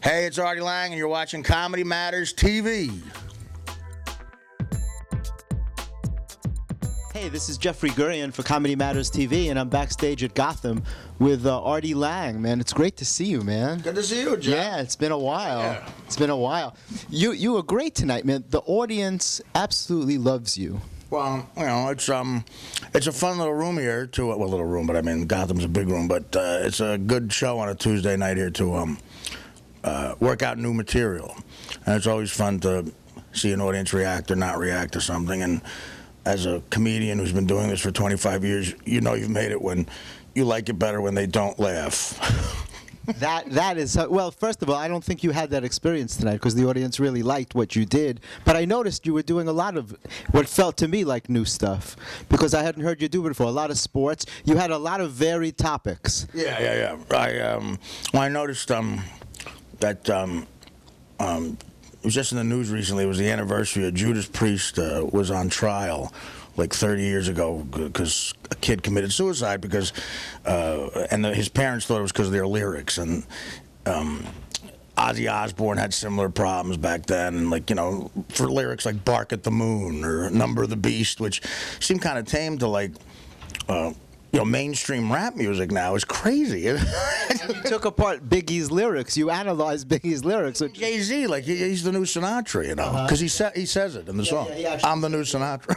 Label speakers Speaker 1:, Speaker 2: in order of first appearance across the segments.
Speaker 1: Hey, it's Artie Lang, and you're watching Comedy Matters TV.
Speaker 2: Hey, this is Jeffrey Gurian for Comedy Matters TV, and I'm backstage at Gotham with Artie Lang. Man, it's great to see you, man.
Speaker 1: Good to see you, Jeff.
Speaker 2: Yeah, it's been a while.
Speaker 1: Yeah.
Speaker 2: It's been a while. You were great tonight, man. The audience absolutely loves you.
Speaker 1: Well, you know, it's a fun little room here to well, little room, but I mean Gotham's a big room, but it's a good show on a Tuesday night here to work out new material, and it's always fun to see an audience react or not react to something. And as a comedian who's been doing this for 25 years, you know you've made it when you like it better when they don't laugh.
Speaker 2: That is well. First of all, I don't think you had that experience tonight because the audience really liked what you did. But I noticed you were doing a lot of what felt to me like new stuff because I hadn't heard you do it before. A lot of sports. You had a lot of varied topics.
Speaker 1: Yeah. I noticed that it was just in the news recently. It was the anniversary of Judas Priest was on trial like 30 years ago because a kid committed suicide because his parents thought it was because of their lyrics. And Ozzy Osbourne had similar problems back then, and like, you know, for lyrics like Bark at the Moon or Number of the Beast, which seemed kind of tame to like mainstream rap music now is crazy.
Speaker 2: You took apart Biggie's lyrics. You analyzed Biggie's lyrics.
Speaker 1: Jay-Z, like he's the new Sinatra, you know, because he says it in the song. I'm the new Sinatra.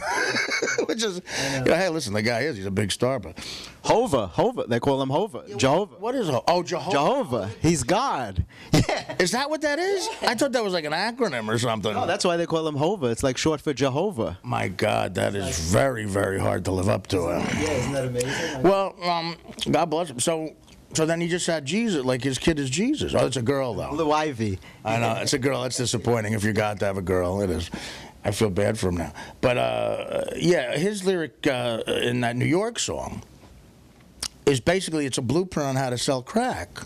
Speaker 1: Which is, hey, listen, the guy he's a big star, but
Speaker 2: Hova, they call him Hova. Jehovah.
Speaker 1: What is Hova? Oh, Jehovah.
Speaker 2: Jehovah. He's God. Yeah.
Speaker 1: Is that what that is? I thought that was like an acronym or something.
Speaker 2: No, that's why they call him Hova. It's like short for Jehovah.
Speaker 1: My God, that is very, very hard to live up to.
Speaker 2: Yeah, isn't that amazing?
Speaker 1: Well, God bless him. So then he just had Jesus, like his kid is Jesus. Oh, it's a girl, though.
Speaker 2: Blue Ivy.
Speaker 1: I know, it's a girl. That's disappointing if you got to have a girl. It is. I feel bad for him now. But, yeah, his lyric in that New York song is basically, it's a blueprint on how to sell crack.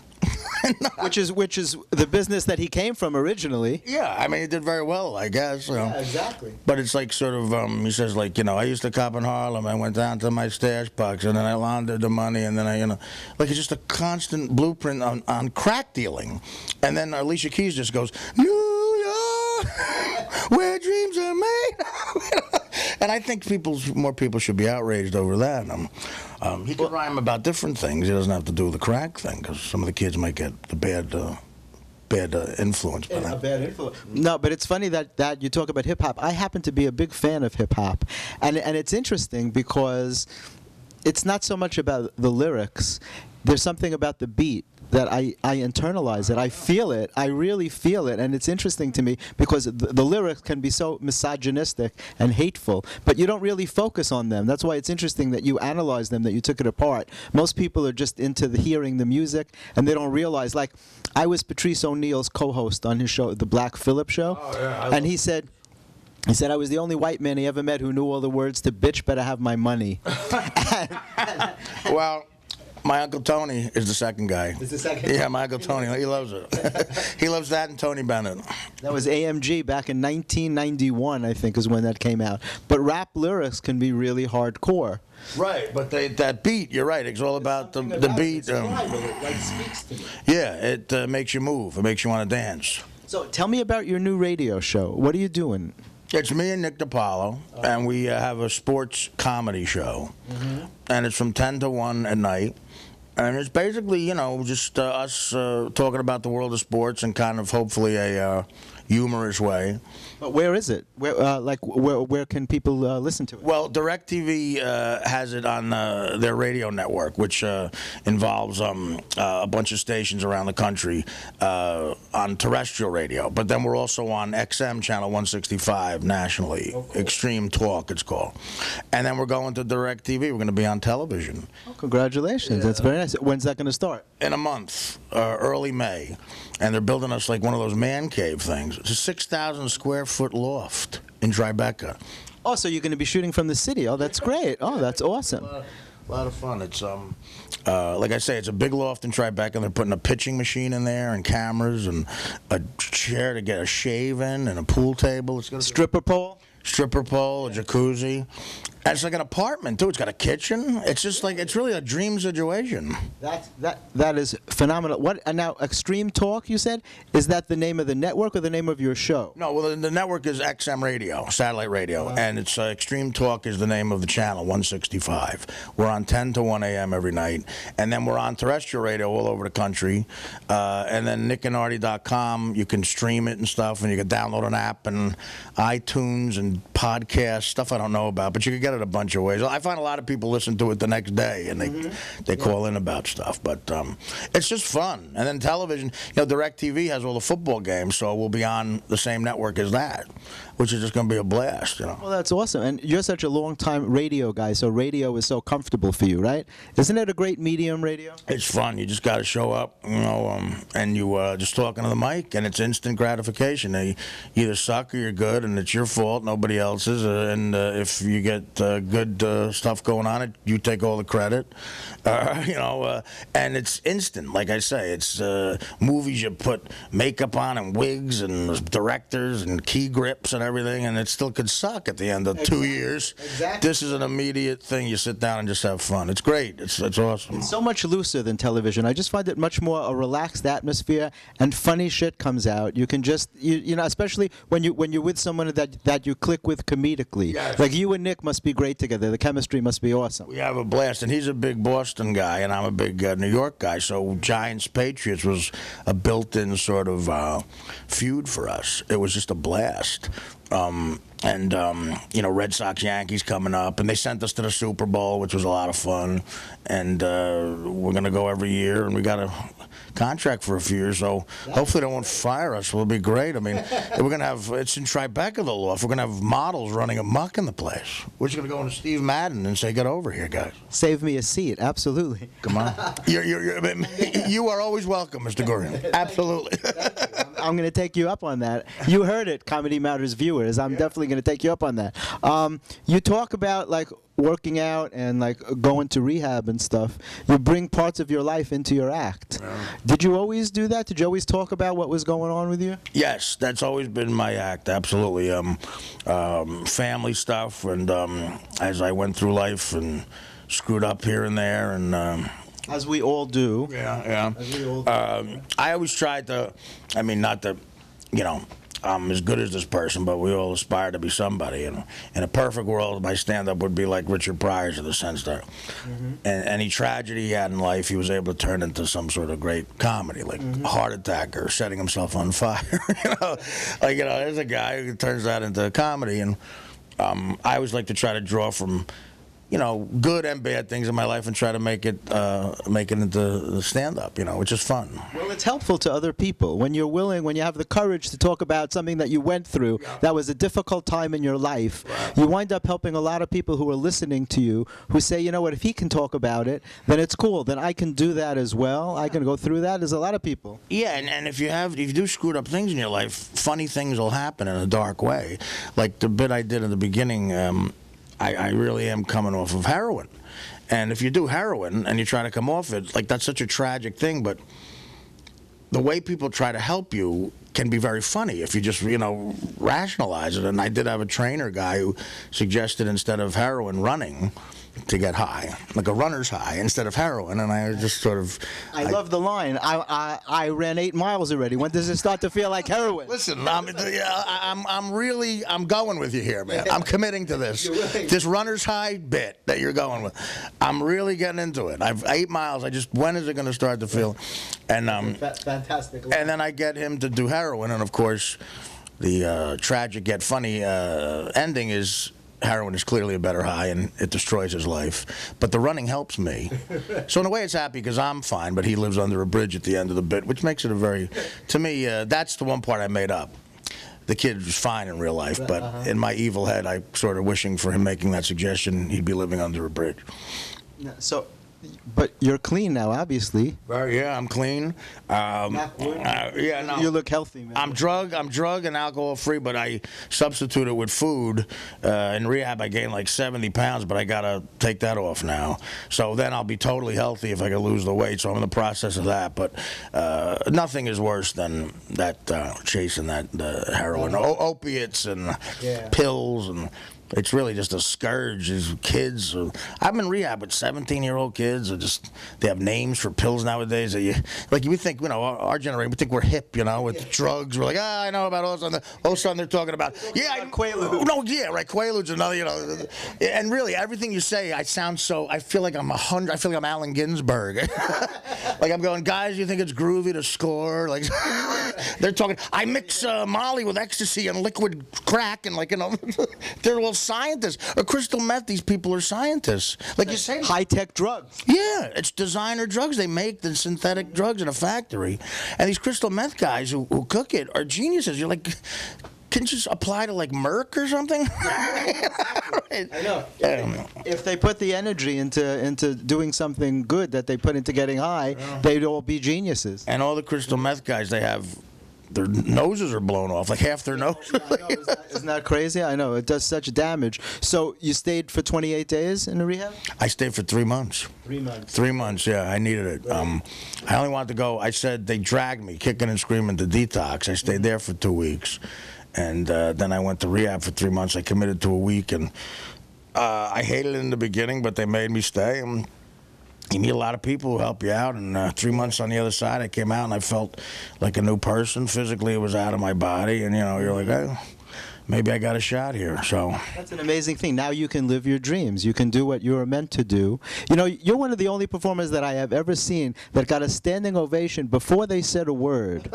Speaker 2: which is the business that he came from originally.
Speaker 1: Yeah, I mean, he did very well, I guess. You know.
Speaker 2: Yeah, exactly.
Speaker 1: But it's like sort of, he says, like, you know, I used to cop in Harlem. I went down to my stash box, and then I laundered the money, and then like it's just a constant blueprint on crack dealing. And then Alicia Keys just goes, New York, where dreams are made. And I think more people should be outraged over that. He can rhyme about different things. He doesn't have to do the crack thing because some of the kids might get the bad influence.
Speaker 2: A bad influence. No, but it's funny that you talk about hip hop. I happen to be a big fan of hip hop, and it's interesting because it's not so much about the lyrics. There's something about the beat that I internalize it. I feel it. I really feel it. And it's interesting to me because the lyrics can be so misogynistic and hateful, but you don't really focus on them. That's why it's interesting that you analyze them, that you took it apart. Most people are just into hearing the music, and they don't realize, like, I was Patrice O'Neal's co-host on his show, The Black Phillip Show, and he said, I was the only white man he ever met who knew all the words to Bitch Better Have My Money.
Speaker 1: Well, my Uncle Tony is the second guy.
Speaker 2: Is the second?
Speaker 1: Yeah, my Uncle Tony. He loves it. He loves that and Tony Bennett.
Speaker 2: That was AMG back in 1991, I think, is when that came out. But rap lyrics can be really hardcore.
Speaker 1: Right, but that beat, you're right. It's all about the beat.
Speaker 2: It speaks to me.
Speaker 1: Yeah, it makes you move. It makes you want to dance.
Speaker 2: So tell me about your new radio show. What are you doing?
Speaker 1: It's me and Nick DiPaolo, and we have a sports comedy show. And it's from 10 to 1 at night. And it's basically, you know, just us talking about the world of sports in kind of hopefully a humorous way.
Speaker 2: But where is it? Where can people listen to it?
Speaker 1: Well, DirecTV has it on their radio network, which involves a bunch of stations around the country on terrestrial radio. But then we're also on XM channel 165 nationally. Oh, cool. Extreme Talk, it's called. And then we're going to DirecTV. We're going to be on television.
Speaker 2: Oh, congratulations. Yeah. That's very nice. When's that going to start?
Speaker 1: In a month, early May. And they're building us like one of those man cave things. It's a 6,000 square foot loft in Tribeca.
Speaker 2: Oh, so you're going to be shooting from the city. Oh, that's great. Oh, that's awesome.
Speaker 1: A lot of fun. It's like I say, it's a big loft in Tribeca, and they're putting a pitching machine in there and cameras and a chair to get a shave in and a pool table. It's gonna
Speaker 2: stripper pole,
Speaker 1: a jacuzzi, And it's like an apartment too. It's got a kitchen. It's just like it's really a dream situation.
Speaker 2: That is phenomenal. What now? Extreme Talk, you said? Is that the name of the network or the name of your show?
Speaker 1: No, well, the network is XM Radio, satellite radio, and it's Extreme Talk is the name of the channel, 165. We're on 10 to 1 a.m. every night, and then we're on terrestrial radio all over the country, and then nickandartie.com, you can stream it and stuff, and you can download an app and iTunes and podcasts, stuff I don't know about, but you can get it a bunch of ways. I find a lot of people listen to it the next day, and they call in about stuff, but it's just fun. And then television, DirecTV has all the football games, so we'll be on the same network as that, which is just going to be a blast.
Speaker 2: Well, that's awesome. And you're such a long-time radio guy, so radio is so comfortable for you, right? Isn't it a great medium, radio?
Speaker 1: It's fun. You just got to show up, and you just talking to the mic, and it's instant gratification. You either suck or you're good, and it's your fault, nobody else's. And if you get good stuff going on, you take all the credit. And it's instant. Like I say, it's movies you put makeup on and wigs and directors and key grips and everything, and it still could suck at the end of 2 years.
Speaker 2: Exactly.
Speaker 1: This is an immediate thing. You sit down and just have fun. It's great. It's awesome.
Speaker 2: It's so much looser than television. I just find it much more a relaxed atmosphere, and funny shit comes out. You can just, especially when you're with someone that you click with comedically.
Speaker 1: Yes.
Speaker 2: Like you and Nick must be great together. The chemistry must be awesome.
Speaker 1: We have a blast, and he's a big Boston guy, and I'm a big New York guy, so Giants-Patriots was a built-in sort of feud for us. It was just a blast. Red Sox-Yankees coming up, and they sent us to the Super Bowl, which was a lot of fun, and we're going to go every year, and we got a contract for a few years, so hopefully they won't fire us. It'll be great. I mean, we're going to have, it's in Tribeca, the loft, we're going to have models running amok in the place. We're just going to go into Steve Madden and say, get over here, guys.
Speaker 2: Save me a seat, absolutely.
Speaker 1: Come on. You are always welcome, Mr. Gurian. Absolutely.
Speaker 2: I'm going to take you up on that. You heard it, Comedy Matters viewers. I'm definitely going to take you up on that. You talk about, like, working out and like going to rehab and stuff. You bring parts of your life into your act. Yeah. Did you always do that? Did you always talk about what was going on with you?
Speaker 1: Yes, that's always been my act, absolutely. Family stuff, and as I went through life and screwed up here and there, and
Speaker 2: as we all do.
Speaker 1: Yeah. As we all do. I always tried to, not to, I'm as good as this person, but we all aspire to be somebody. In a perfect world, my stand-up would be like Richard Pryor's, in the sense that any tragedy he had in life, he was able to turn into some sort of great comedy, like a heart attack or setting himself on fire. There's a guy who turns that into comedy, and I always like to try to draw from good and bad things in my life and try to make it into the stand-up, which is fun.
Speaker 2: Well, it's helpful to other people when you're willing, when you have the courage to talk about something that you went through that was a difficult time in your life. Right. You wind up helping a lot of people who are listening to you, who say, you know what, if he can talk about it, then it's cool. Then I can do that as well. I can go through that. There's a lot of people.
Speaker 1: Yeah, and if you do screwed up things in your life, funny things will happen in a dark way. Like the bit I did in the beginning. I really am coming off of heroin. And if you do heroin and you try to come off it, like, that's such a tragic thing, but the way people try to help you can be very funny if you just, rationalize it. And I did have a trainer guy who suggested, instead of heroin, running to get high, like a runner's high instead of heroin, and I just sort of...
Speaker 2: I love the line. I ran 8 miles already. When does it start to feel like heroin?
Speaker 1: Listen, I'm going with you here, man. I'm committing to this. This runner's high bit that you're going with. I'm really getting into it. I've 8 miles. When is it going to start to feel? And
Speaker 2: fantastic line.
Speaker 1: And then I get him to do heroin, and of course, the tragic yet funny ending is, heroin is clearly a better high, and it destroys his life. But the running helps me. So in a way, it's happy because I'm fine, but he lives under a bridge at the end of the bit, which makes it to me, that's the one part I made up. The kid was fine in real life, but in my evil head, I sort of wishing for him making that suggestion, he'd be living under a bridge.
Speaker 2: So... But you're clean now, obviously.
Speaker 1: Yeah, I'm clean. Yeah, no.
Speaker 2: You look healthy, man.
Speaker 1: I'm drug and alcohol free, but I substitute it with food. In rehab, I gained like 70 pounds, but I gotta take that off now. So then I'll be totally healthy if I can lose the weight. So I'm in the process of that. But nothing is worse than that chasing that heroin, opiates and pills and. It's really just a scourge. These kids, I've been in rehab with 17-year-old kids. They have names for pills nowadays. That you would think, our generation, we think we're hip, with drugs. We're like, I know about all of a sudden they're talking about,
Speaker 2: Quaaludes.
Speaker 1: No, yeah, right, Quaaludes, another, and really everything you say, I feel like I'm 100. I feel like I'm Allen Ginsberg. Like I'm going, guys, you think it's groovy to score? Like they're talking. I mix Molly with ecstasy and liquid crack, and they're all scientists. Or crystal meth. These people are scientists. Like you say,
Speaker 2: high-tech drugs.
Speaker 1: yeah, it's designer drugs. They make the synthetic drugs in a factory, and these crystal meth guys who cook it are geniuses. You're like, can you just apply to like Merck or something?
Speaker 2: I know. If they put the energy into doing something good that they put into getting high, they'd all be geniuses.
Speaker 1: And all the crystal meth guys, they have their noses are blown off, like half their nose.
Speaker 2: Isn't that crazy? I know. It does such damage. So you stayed for 28 days in the rehab?
Speaker 1: I stayed for 3 months.
Speaker 2: 3 months.
Speaker 1: 3 months, yeah. I needed it. I only wanted to go. I said they dragged me, kicking and screaming, to detox. I stayed there for 2 weeks. And then I went to rehab for 3 months. I committed to a week. And I hated it in the beginning, but they made me stay. And you meet a lot of people who help you out, and 3 months on the other side, I came out and I felt like a new person. Physically, it was out of my body, and you're like, hey, maybe I got a shot here. So
Speaker 2: that's an amazing thing. Now you can live your dreams. You can do what you were meant to do. You're one of the only performers that I have ever seen that got a standing ovation before they said a word.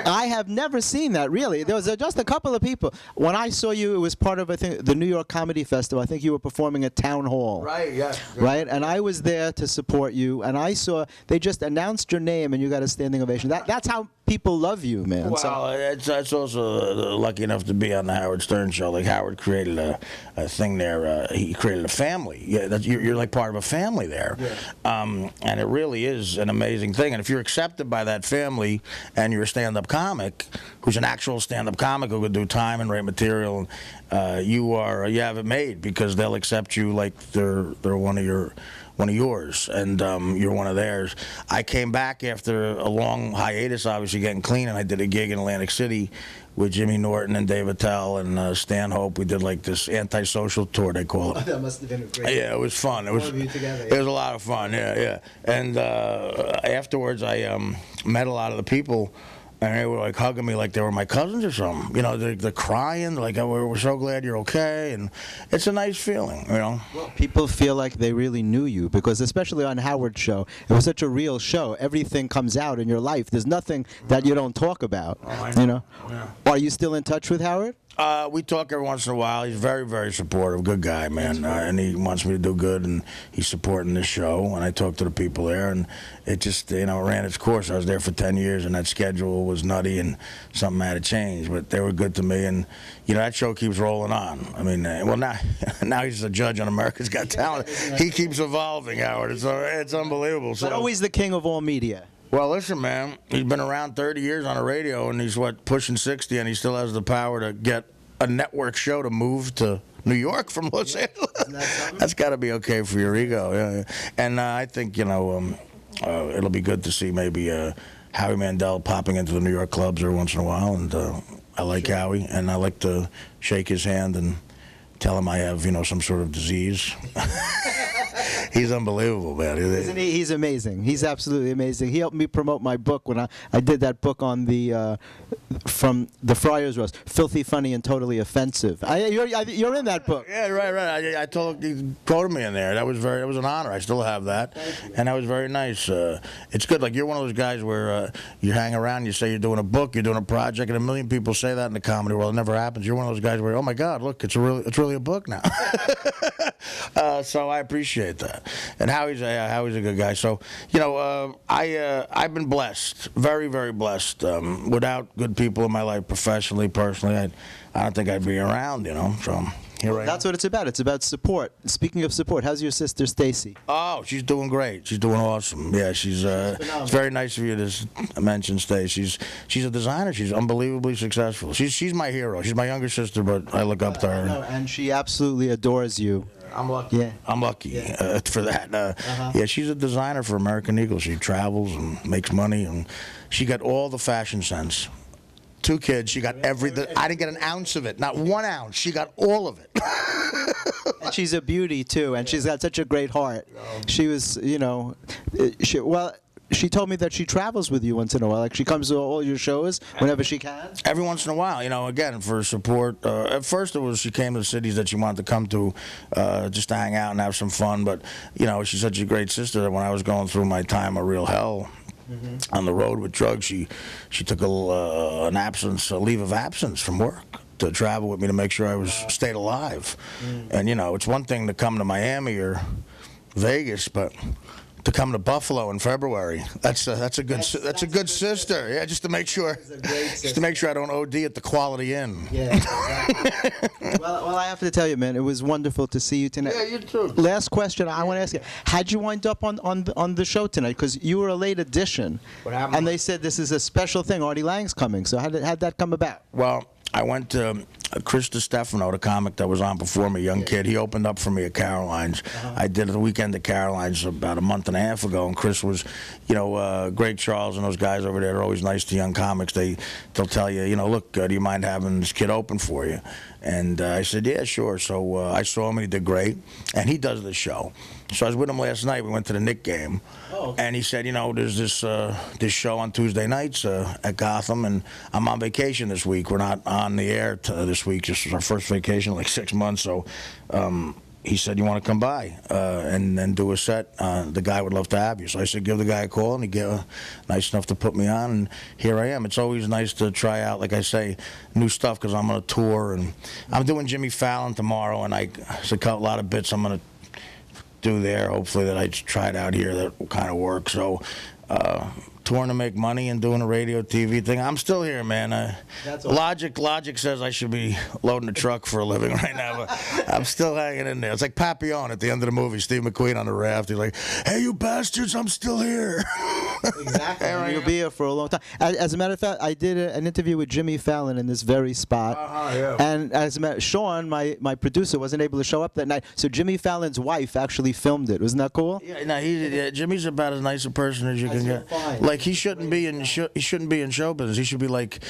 Speaker 2: I have never seen that, really. There was just a couple of people. When I saw you, it was part of, I think, the New York Comedy Festival. I think you were performing at Town Hall.
Speaker 1: Right, yeah.
Speaker 2: Right? And I was there to support you, and I saw they just announced your name, and you got a standing ovation. That's how people love you, man.
Speaker 1: Well, it's also lucky enough to be on the Howard Stern show. Like Howard created a thing there. He created a family. Yeah, you're like part of a family there, and it really is an amazing thing. And if you're accepted by that family, and you're a stand-up comic who's an actual stand-up comic who could do time and write material, you have it made, because they'll accept you like they're one of yours, and you're one of theirs. I came back after a long hiatus, obviously getting clean, and I did a gig in Atlantic City with Jimmy Norton and Dave Attell and Stan Hope. We did like this antisocial tour, they call it.
Speaker 2: That must have been a great.
Speaker 1: Yeah, it was fun. It was a lot of fun. Yeah. And afterwards, I met a lot of the people. And they were like hugging me like they were my cousins or something. They're crying. They're like, oh, we're so glad you're okay. And it's a nice feeling, Well,
Speaker 2: people feel like they really knew you, because especially on Howard's show, it was such a real show. Everything comes out in your life. There's nothing that you don't talk about, Yeah. Are you still in touch with Howard?
Speaker 1: We talk every once in a while. He's very, very supportive, good guy, man, and he wants me to do good, and he's supporting this show. And I talk to the people there, and it just, ran its course. I was there for 10 years, and that schedule was nutty, and something had to change. But they were good to me, and that show keeps rolling on. I mean, now he's a judge on America's Got Talent. He keeps evolving, Howard. It's unbelievable.
Speaker 2: But always the king of all media.
Speaker 1: Well, listen, man, he's been around 30 years on the radio, and he's, pushing 60, and he still has the power to get a network show to move to New York from Los Angeles. That's got to be okay for your ego, yeah. And I think, it'll be good to see maybe Howie Mandel popping into the New York clubs every once in a while, and I like Howie, and I like to shake his hand and tell him I have, some sort of disease. He's unbelievable, man.
Speaker 2: Isn't he? He's amazing. He's absolutely amazing. He helped me promote my book when I did that book on the from the Friars Roast, Filthy, Funny, and Totally Offensive. You're in that book.
Speaker 1: Yeah, right. I told he quoted me in there. That was an honor. I still have that, and that was very nice. It's good. Like, you're one of those guys where you hang around, you say you're doing a book, you're doing a project, and a million people say that in the comedy world. It never happens. You're one of those guys where, oh my God, look, it's really a book now. So I appreciate that. And Howie's a good guy. So, I've been blessed, very, very blessed. Without good people in my life, professionally, personally, I don't think I'd be around, So here I am.
Speaker 2: That's what it's about. It's about support. Speaking of support, how's your sister Stacy?
Speaker 1: Oh, she's doing great. She's doing awesome. Yeah, it's very nice of you to mention Stacy. She's a designer. She's unbelievably successful. She's my hero. She's my younger sister, but I look up to her.
Speaker 2: No, and she absolutely adores you.
Speaker 1: I'm lucky.
Speaker 2: Yeah.
Speaker 1: I'm lucky for that. Yeah, she's a designer for American Eagle. She travels and makes money, and she got all the fashion sense 2 kids. She got I didn't get an ounce of it, not 1 ounce. She got all of it.
Speaker 2: And she's a beauty too, and she's got such a great heart. She was, she told me that she travels with you once in a while. Like she comes to all your shows whenever she can.
Speaker 1: Every once in a while, again, for support. At first she came to the cities that she wanted to come to just to hang out and have some fun. But, she's such a great sister that when I was going through my time of real hell on the road with drugs, she took a leave of absence from work to travel with me to make sure I stayed alive. And, it's one thing to come to Miami or Vegas, but to come to Buffalo in February, that's a good sister. Yeah, just to make sure I don't OD at the Quality Inn.
Speaker 2: Yeah, exactly. well, I have to tell you, man, it was wonderful to see you tonight.
Speaker 1: Yeah, you too.
Speaker 2: Last question I want to ask you: how'd you wind up on the show tonight? Because you were a late addition, and they said this is a special thing. Artie Lange's coming. So how'd that come about?
Speaker 1: Well, I went to Chris DiStefano, the comic that was on before me, young kid. He opened up for me at Caroline's. I did the weekend at Caroline's about a month and a half ago, and Chris was, Greg Charles and those guys over there are always nice to young comics. They'll tell you, look, do you mind having this kid open for you? And I said, yeah, sure. So I saw him, and he did great. And he does the show. So I was with him last night. We went to the Knick game. Oh, okay. And he said, there's this show on Tuesday nights at Gotham, and I'm on vacation this week. We're not on the air this week. This was our first vacation in like 6 months. So he said, you want to come by and then do a set? The guy would love to have you. So I said, give the guy a call, and he got nice enough to put me on, and here I am. It's always nice to try out, like I say, new stuff because I'm on a tour, and I'm doing Jimmy Fallon tomorrow, and there's a lot of bits I'm going to do there, hopefully, that I tried out here that will kind of work. So touring to make money and doing a radio TV thing. I'm still here, man. Logic says I should be loading a truck for a living right now, but I'm still hanging in there. It's like Papillon at the end of the movie, Steve McQueen on the raft. He's like, hey, you bastards, I'm still here.
Speaker 2: Exactly. You'll be here for a long time. As a matter of fact, I did an interview with Jimmy Fallon in this very spot.
Speaker 1: Yeah.
Speaker 2: And as a matter, Sean, my producer, wasn't able to show up that night, so Jimmy Fallon's wife actually filmed it. Wasn't that cool?
Speaker 1: Yeah, no, Jimmy's about as nice a person as you can get.
Speaker 2: Fine.
Speaker 1: Like he shouldn't be in show business. He should be like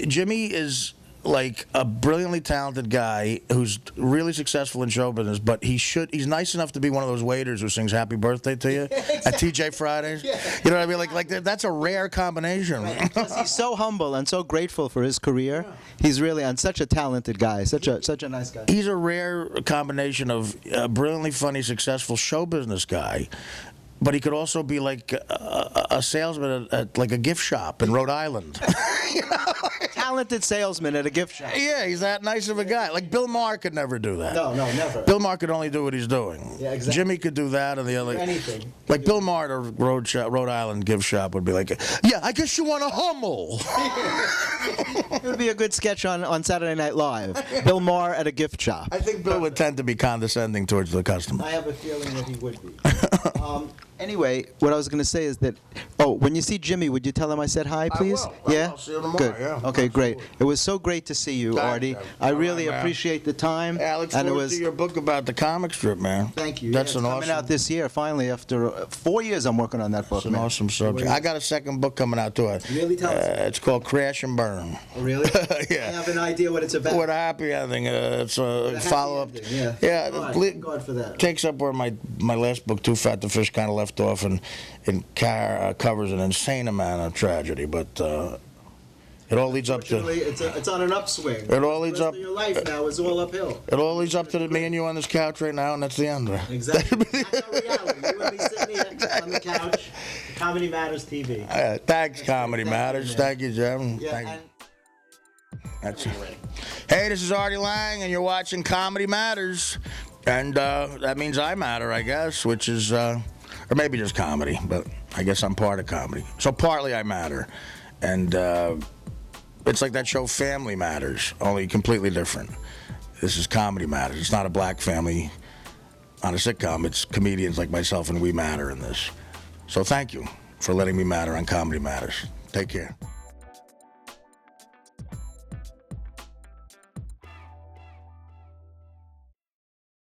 Speaker 1: Jimmy is like a brilliantly talented guy who's really successful in show business, but he's nice enough to be one of those waiters who sings "Happy Birthday" to you at TJ Fridays. Yeah. You know what I mean? Like that's a rare combination.
Speaker 2: Right. Plus he's so humble and so grateful for his career. Yeah. He's really such a talented guy, such a nice guy.
Speaker 1: He's a rare combination of a brilliantly funny, successful show business guy. But he could also be like a salesman at like a gift shop in Rhode Island.
Speaker 2: Talented salesman at a gift shop.
Speaker 1: Yeah, he's that nice of a guy. Like Bill Maher could never do that.
Speaker 2: No, never.
Speaker 1: Bill Maher could only do what he's doing.
Speaker 2: Yeah, exactly.
Speaker 1: Jimmy could do that, and the other.
Speaker 2: Anything.
Speaker 1: Like Bill Maher at a Rhode Island gift shop would be like, yeah, I guess you want a Hummel.
Speaker 2: It would be a good sketch on Saturday Night Live. Bill Maher at a gift shop.
Speaker 1: I think Bill would tend to be condescending towards the customer.
Speaker 2: I have a feeling that he would be. Anyway, what I was going to say is that, when you see Jimmy, would you tell him I said hi, please?
Speaker 1: I will. See you tomorrow.
Speaker 2: Good.
Speaker 1: Yeah,
Speaker 2: okay, great. It was so great to see you, Artie. I really appreciate the time.
Speaker 1: Yeah, I look forward to your book about the comic strip, man.
Speaker 2: Thank you.
Speaker 1: That's
Speaker 2: coming out this year, finally, after 4 years I'm working on that book.
Speaker 1: It's an awesome subject. I got a second book coming out, too.
Speaker 2: Really? Tell us.
Speaker 1: It's called Crash and Burn.
Speaker 2: Oh, really?
Speaker 1: Yeah.
Speaker 2: I have an idea what it's about.
Speaker 1: With a happy ending. It's a follow-up.
Speaker 2: Yeah. Thank God for that.
Speaker 1: Takes up where my last book, Too Fat to Fish, kind of left off, and covers an insane amount of tragedy, but it all leads up to.
Speaker 2: It's on an upswing.
Speaker 1: It all leads up.
Speaker 2: Your life now is all uphill.
Speaker 1: It all leads up to me and you on this couch right now, and that's the end.
Speaker 2: Exactly. That's our reality. You and me sitting here on the couch. Comedy Matters TV.
Speaker 1: Thanks, Comedy Matters. Thank you, Jim.
Speaker 2: Yeah,
Speaker 1: Thank you. That's it. Hey, this is Artie Lange, and you're watching Comedy Matters, and that means I matter, I guess, which is. Or maybe just comedy, but I guess I'm part of comedy. So partly I matter. And it's like that show Family Matters, only completely different. This is Comedy Matters. It's not a black family on a sitcom. It's comedians like myself, and we matter in this. So thank you for letting me matter on Comedy Matters. Take care.